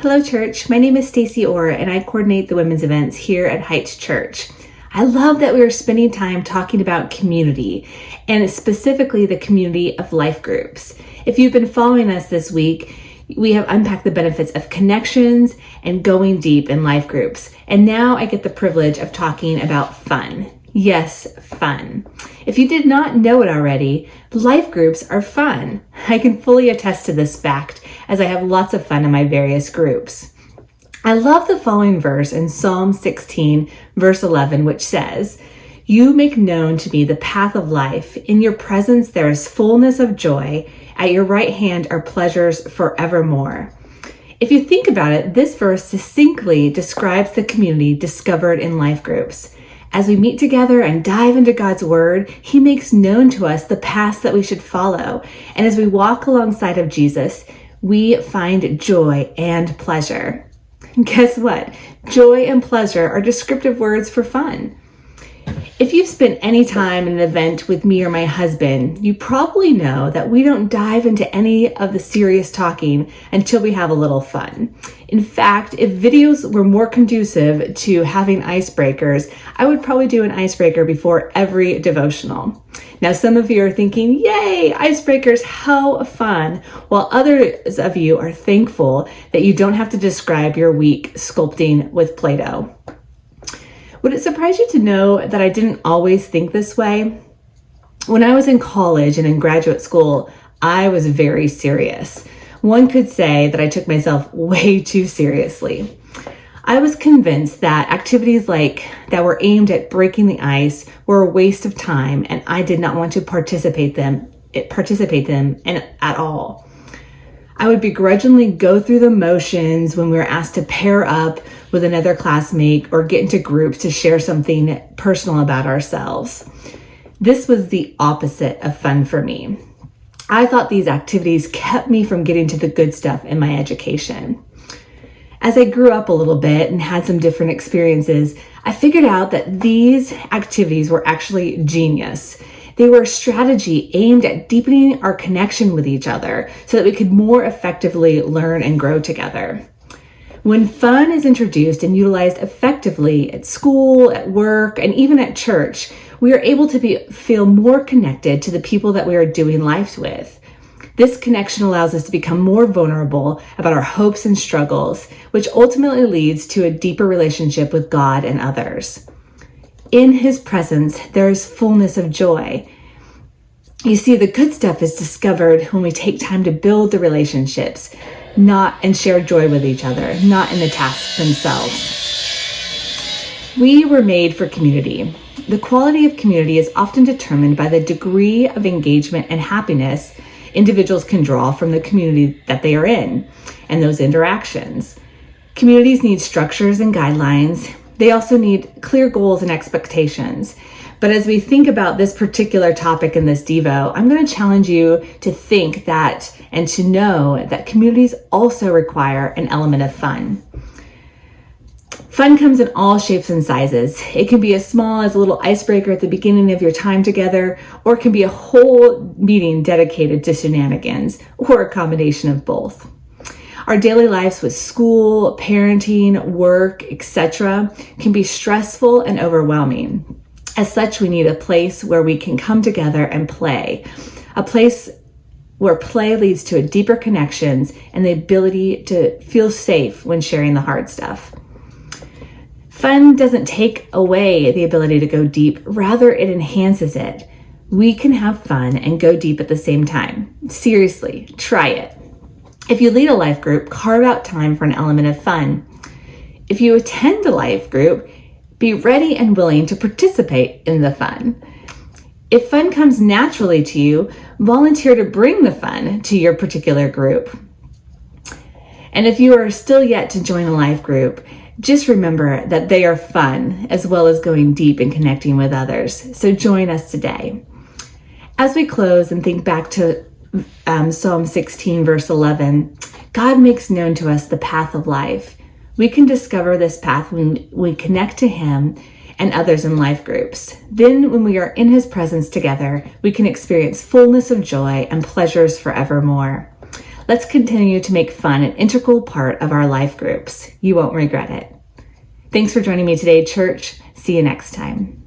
Hello, church. My name is Stacy Orr, and I coordinate the women's events here at Heights Church. I love that we are spending time talking about community, and specifically the community of life groups. If you've been following us this week, we have unpacked the benefits of connections and going deep in life groups. And now I get the privilege of talking about fun. Yes, fun. If you did not know it already, life groups are fun. I can fully attest to this fact as I have lots of fun in my various groups. I love the following verse in Psalm 16, verse 11, which says, "You make known to me the path of life. In your presence there is fullness of joy. At your right hand are pleasures forevermore." If you think about it, this verse succinctly describes the community discovered in life groups. As we meet together and dive into God's word, he makes known to us the paths that we should follow. And as we walk alongside of Jesus, we find joy and pleasure. Guess what? Joy and pleasure are descriptive words for fun. If you've spent any time in an event with me or my husband, you probably know that we don't dive into any of the serious talking until we have a little fun. In fact, if videos were more conducive to having icebreakers, I would probably do an icebreaker before every devotional. Now, some of you are thinking, yay, icebreakers, how fun, while others of you are thankful that you don't have to describe your week sculpting with Play-Doh. Would it surprise you to know that I didn't always think this way? When I was in college and in graduate school, I was very serious. One could say that I took myself way too seriously. I was convinced that activities that were aimed at breaking the ice were a waste of time, and I did not want to participate them in at all. I would begrudgingly go through the motions when we were asked to pair up with another classmate or get into groups to share something personal about ourselves. This was the opposite of fun for me. I thought these activities kept me from getting to the good stuff in my education. As I grew up a little bit and had some different experiences, I figured out that these activities were actually genius. They were a strategy aimed at deepening our connection with each other so that we could more effectively learn and grow together. When fun is introduced and utilized effectively at school, at work, and even at church, we are able to feel more connected to the people that we are doing life with. This connection allows us to become more vulnerable about our hopes and struggles, which ultimately leads to a deeper relationship with God and others. In his presence, there is fullness of joy. You see, the good stuff is discovered when we take time to build the relationships, and share joy with each other, not in the tasks themselves. We were made for community. The quality of community is often determined by the degree of engagement and happiness individuals can draw from the community that they are in and those interactions. Communities need structures and guidelines. They also need clear goals and expectations. But as we think about this particular topic in this Devo, I'm going to challenge you to think that and to know that communities also require an element of fun. Fun comes in all shapes and sizes. It can be as small as a little icebreaker at the beginning of your time together, or it can be a whole meeting dedicated to shenanigans, or a combination of both. Our daily lives with school, parenting, work, etc. can be stressful and overwhelming. As such, we need a place where we can come together and play, a place where play leads to a deeper connections and the ability to feel safe when sharing the hard stuff. Fun doesn't take away the ability to go deep, rather it enhances it. We can have fun and go deep at the same time. Seriously, try it. If you lead a life group, carve out time for an element of fun. If you attend a life group, be ready and willing to participate in the fun. If fun comes naturally to you, volunteer to bring the fun to your particular group. And if you are still yet to join a life group, just remember that they are fun as well as going deep and connecting with others. So join us today. As we close and think back to Psalm 16, verse 11, God makes known to us the path of life. We can discover this path when we connect to him and others in life groups. Then when we are in his presence together, we can experience fullness of joy and pleasures forevermore. Let's continue to make fun an integral part of our life groups. You won't regret it. Thanks for joining me today, church. See you next time.